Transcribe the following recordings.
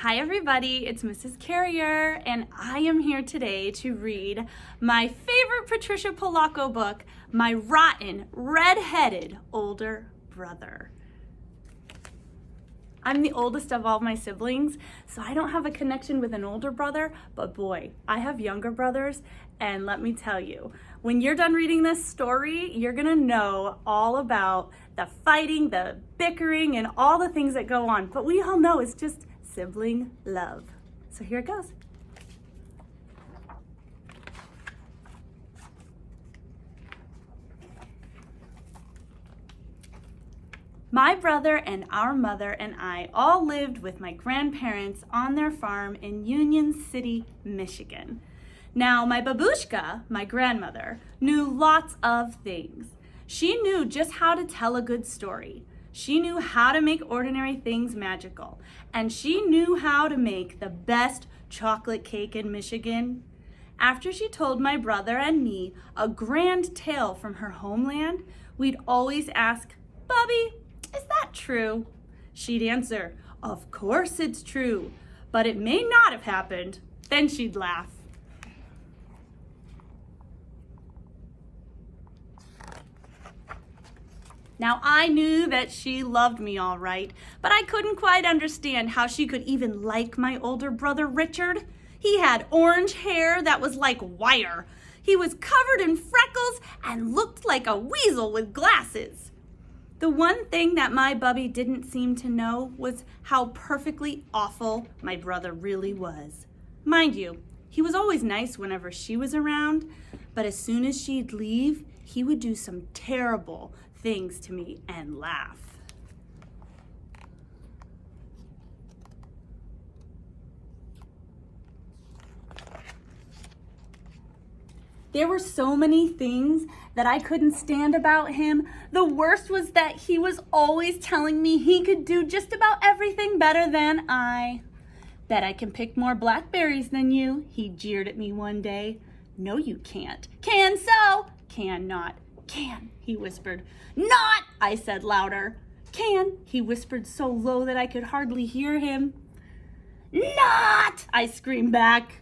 Hi everybody, it's Mrs. Carrier, and I am here today to read my favorite Patricia Polacco book, My Rotten, Redheaded Older Brother. I'm the oldest of all my siblings, so I don't have a connection with an older brother, but boy, I have younger brothers, and let me tell you, when you're done reading this story, you're gonna know all about the fighting, the bickering, and all the things that go on, but we all know it's just sibling love. So here it goes. My brother and our mother and I all lived with my grandparents on their farm in Union City, Michigan. Now, my babushka, my grandmother, knew lots of things. She knew just how to tell a good story. She knew how to make ordinary things magical, and she knew how to make the best chocolate cake in Michigan. After she told my brother and me a grand tale from her homeland, we'd always ask, "Bubby, is that true?" She'd answer, "Of course it's true, but it may not have happened." Then she'd laugh. Now, I knew that she loved me all right, but I couldn't quite understand how she could even like my older brother, Richard. He had orange hair that was like wire. He was covered in freckles and looked like a weasel with glasses. The one thing that my bubby didn't seem to know was how perfectly awful my brother really was. Mind you, he was always nice whenever she was around, but as soon as she'd leave, he would do some terrible things to me and laugh. There were so many things that I couldn't stand about him. The worst was that he was always telling me he could do just about everything better than I. "Bet I can pick more blackberries than you," he jeered at me one day. "No, you can't." "Can so." "Can not." "Can," he whispered. "Not," I said louder. "Can," he whispered so low that I could hardly hear him. "Not," I screamed back.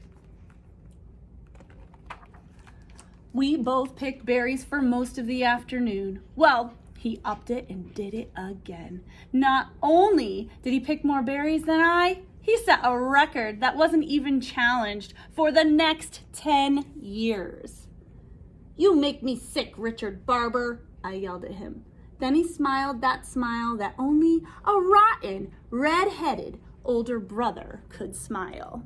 We both picked berries for most of the afternoon. Well, he upped it and did it again. Not only did he pick more berries than I, he set a record that wasn't even challenged for the next 10 years. "You make me sick, Richard Barber," I yelled at him. Then he smiled that smile that only a rotten, red-headed older brother could smile.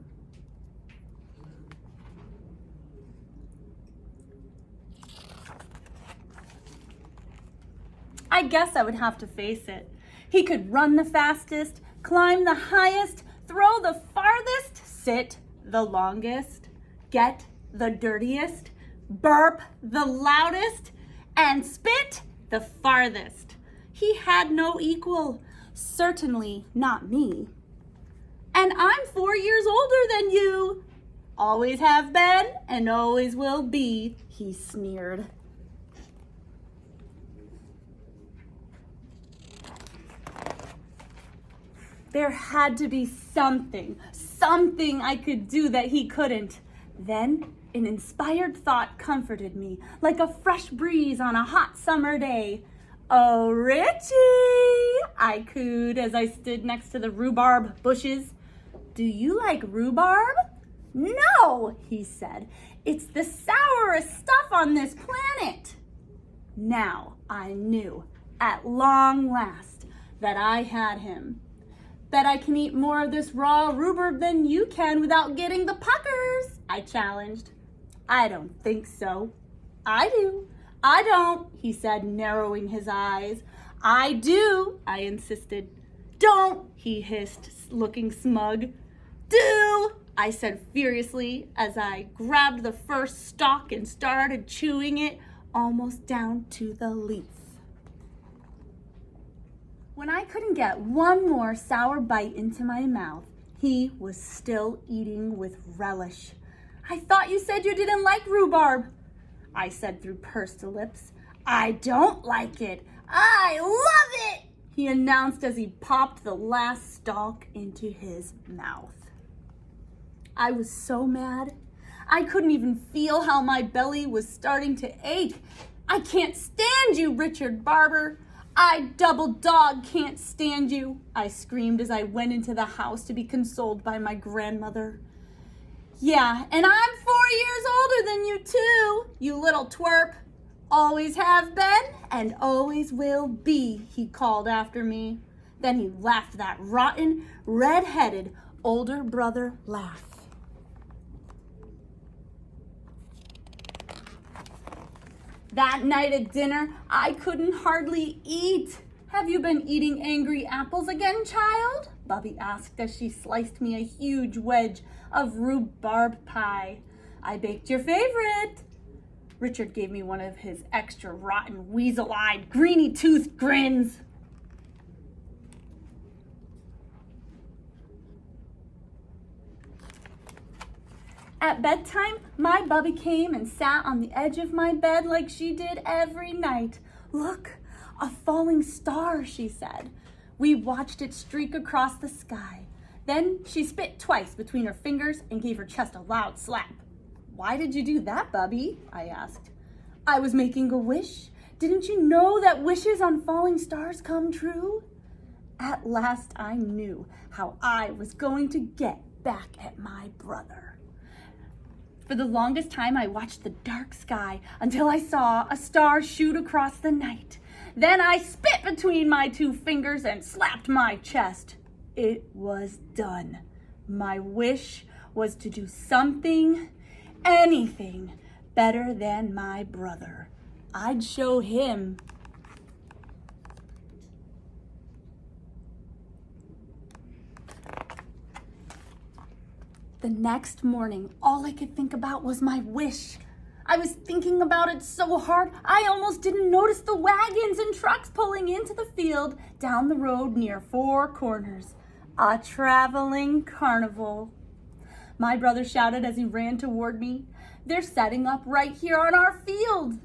I guess I would have to face it. He could run the fastest, climb the highest, throw the farthest, sit the longest, get the dirtiest, burp the loudest, and spit the farthest. He had no equal, certainly not me. "And I'm 4 years older than you." "Always have been and always will be," he sneered. There had to be something I could do that he couldn't. Then an inspired thought comforted me like a fresh breeze on a hot summer day. "Oh, Richie," I cooed as I stood next to the rhubarb bushes. "Do you like rhubarb?" "No," he said. "It's the sourest stuff on this planet." Now I knew, at long last, that I had him. "Bet I can eat more of this raw rhubarb than you can without getting the puckers," I challenged. "I don't think so." "I do." "I don't," he said, narrowing his eyes. "I do," I insisted. "Don't," he hissed, looking smug. "Do," I said furiously as I grabbed the first stalk and started chewing it almost down to the leaf. When I couldn't get one more sour bite into my mouth, he was still eating with relish. "I thought you said you didn't like rhubarb," I said through pursed lips. "I don't like it. I love it," he announced as he popped the last stalk into his mouth. I was so mad. I couldn't even feel how my belly was starting to ache. I can't stand you, Richard Barber. I double dog can't stand you, I screamed as I went into the house to be consoled by my grandmother. Yeah, and I'm 4 years older than you too, you little twerp. Always have been and always will be, he called after me. Then he laughed that rotten, red-headed older brother laugh. That night at dinner, I couldn't hardly eat. Have you been eating angry apples again, child? Bubby asked as she sliced me a huge wedge of rhubarb pie. I baked your favorite. Richard gave me one of his extra rotten, weasel-eyed, greeny-toothed grins. At bedtime, my Bubby came and sat on the edge of my bed like she did every night. Look, a falling star, she said. We watched it streak across the sky. Then she spit twice between her fingers and gave her chest a loud slap. Why did you do that, Bubby? I asked. I was making a wish. Didn't you know that wishes on falling stars come true? At last I knew how I was going to get back at my brother. For the longest time, I watched the dark sky until I saw a star shoot across the night. Then I spit between my two fingers and slapped my chest. It was done. My wish was to do something, anything, better than my brother. I'd show him. The next morning, all I could think about was my wish. I was thinking about it so hard, I almost didn't notice the wagons and trucks pulling into the field down the road near Four Corners. A traveling carnival. My brother shouted as he ran toward me. They're setting up right here on our field.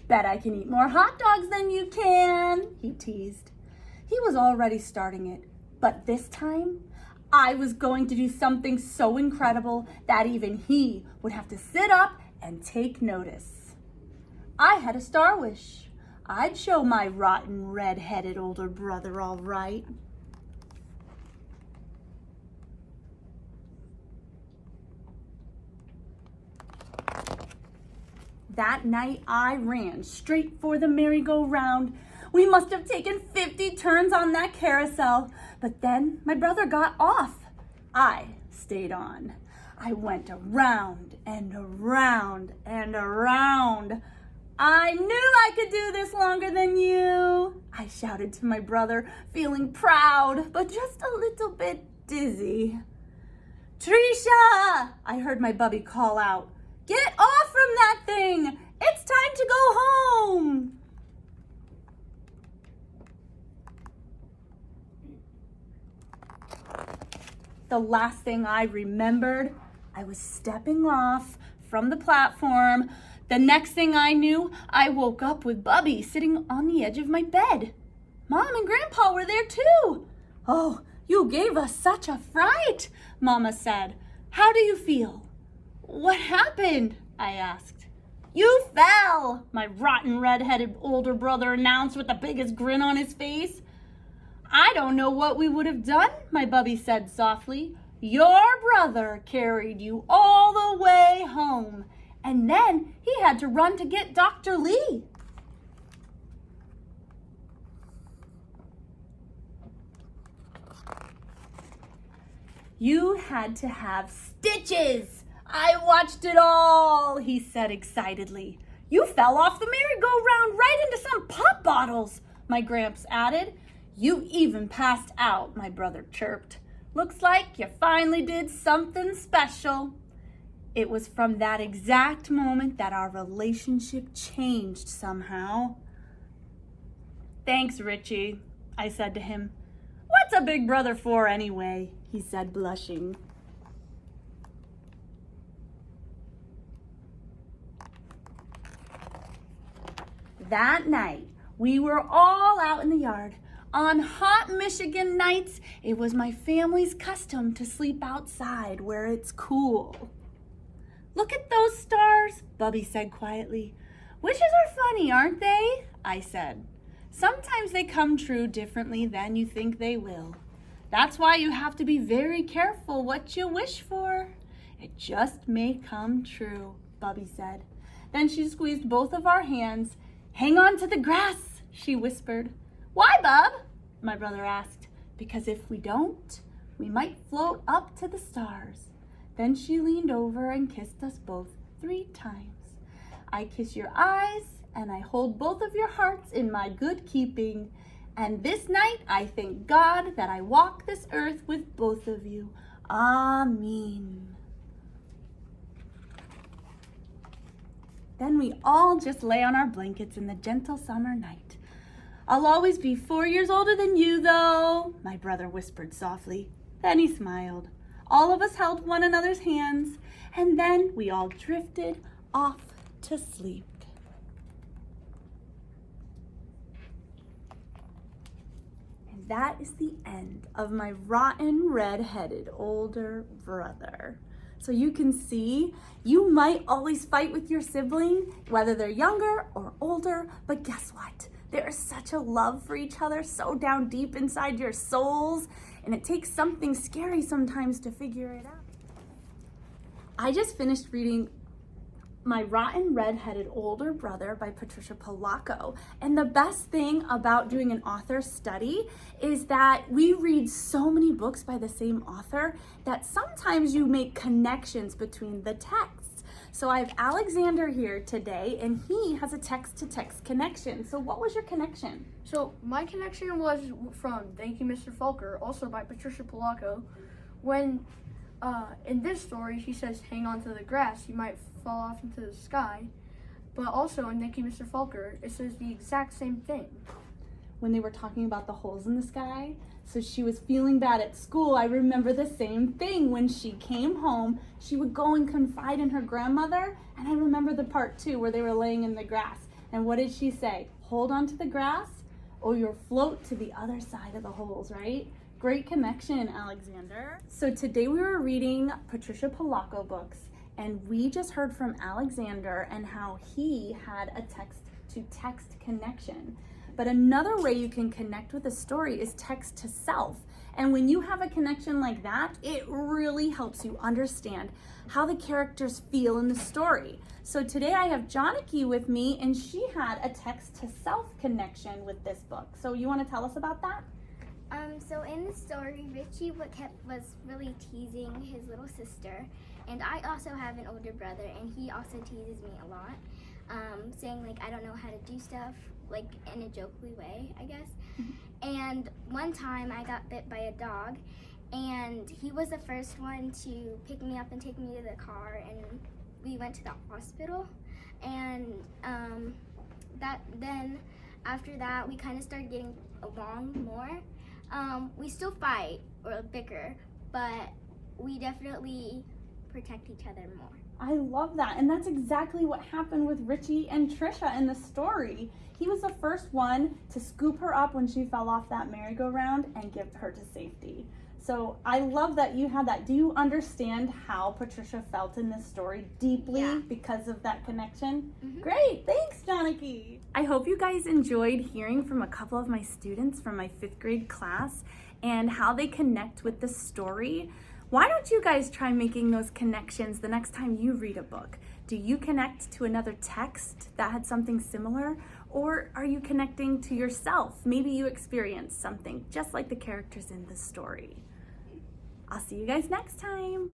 Bet I can eat more hot dogs than you can, he teased. He was already starting it, but this time, I was going to do something so incredible that even he would have to sit up and take notice. I had a star wish. I'd show my rotten, red-headed older brother all right. That night, I ran straight for the merry-go-round. We must have taken 50 turns on that carousel, but then my brother got off. I stayed on. I went around and around and around. I knew I could do this longer than you, I shouted to my brother, feeling proud, but just a little bit dizzy. Patricia, I heard my Bubby call out. Get off from that thing! It's time to go home! The last thing I remembered, I was stepping off from the platform. The next thing I knew, I woke up with Bubby sitting on the edge of my bed. Mom and Grandpa were there too. Oh, you gave us such a fright, Mama said. How do you feel? What happened? I asked. You fell, my rotten red-headed older brother announced with the biggest grin on his face. I don't know what we would have done, my Bubby said softly. Your brother carried you all the way home, and then he had to run to get Dr. Lee. You had to have stitches. I watched it all, he said excitedly. You fell off the merry-go-round right into some pop bottles, my Gramps added. You even passed out, my brother chirped. Looks like you finally did something special. It was from that exact moment that our relationship changed somehow. Thanks, Richie, I said to him. What's a big brother for anyway? He said, blushing. That night, we were all out in the yard. On hot Michigan nights, it was my family's custom to sleep outside where it's cool. Look at those stars, Bubby said quietly. Wishes are funny, aren't they? I said. Sometimes they come true differently than you think they will. That's why you have to be very careful what you wish for. It just may come true, Bubby said. Then she squeezed both of our hands. Hang on to the grass, she whispered. Why, Bub? My brother asked. Because if we don't, we might float up to the stars. Then she leaned over and kissed us both 3 times. I kiss your eyes, and I hold both of your hearts in my good keeping. And this night, I thank God that I walk this earth with both of you. Amen. Then we all just lay on our blankets in the gentle summer night. I'll always be 4 years older than you, though, my brother whispered softly. Then he smiled. All of us held one another's hands, and then we all drifted off to sleep. And that is the end of my rotten, red-headed older brother. So you can see, you might always fight with your sibling, whether they're younger or older, but guess what? There is such a love for each other so down deep inside your souls, and it takes something scary sometimes to figure it out. I just finished reading My Rotten Red-Headed Older Brother by Patricia Polacco. And the best thing about doing an author study is that we read so many books by the same author that sometimes you make connections between the texts. So I have Alexander here today, and he has a text-to-text connection. So what was your connection? So my connection was from Thank You, Mr. Fulker, also by Patricia Polacco. When in this story, she says, hang on to the grass, you might fall off into the sky. But also in Thank You, Mr. Fulker, it says the exact same thing. When they were talking about the holes in the sky, so she was feeling bad at school, I remember the same thing. When she came home, she would go and confide in her grandmother, and I remember the part too where they were laying in the grass. And what did she say? Hold on to the grass or you'll float to the other side of the holes, right? Great connection, Alexander. So today we were reading Patricia Polacco books, and we just heard from Alexander and how he had a text-to-text connection. But another way you can connect with a story is text to self. And when you have a connection like that, it really helps you understand how the characters feel in the story. So today I have Joniki with me, and she had a text to self connection with this book. So you want to tell us about that? So in the story, Richie was really teasing his little sister, and I also have an older brother, and he also teases me a lot, saying like I don't know how to do stuff, like in a jokely way, I guess. And one time I got bit by a dog, and he was the first one to pick me up and take me to the car, and we went to the hospital. And then after that, we kind of started getting along more. We still fight or bicker, but we definitely protect each other more. I love that. And that's exactly what happened with Richie and Trisha in the story. He was the first one to scoop her up when she fell off that merry-go-round and get her to safety. So I love that you had that. Do you understand how Patricia felt in this story deeply because of that connection? Mm-hmm. Great. Thanks, Joniki. I hope you guys enjoyed hearing from a couple of my students from my 5th grade class and how they connect with the story. Why don't you guys try making those connections the next time you read a book? Do you connect to another text that had something similar? Or are you connecting to yourself? Maybe you experienced something just like the characters in the story. I'll see you guys next time.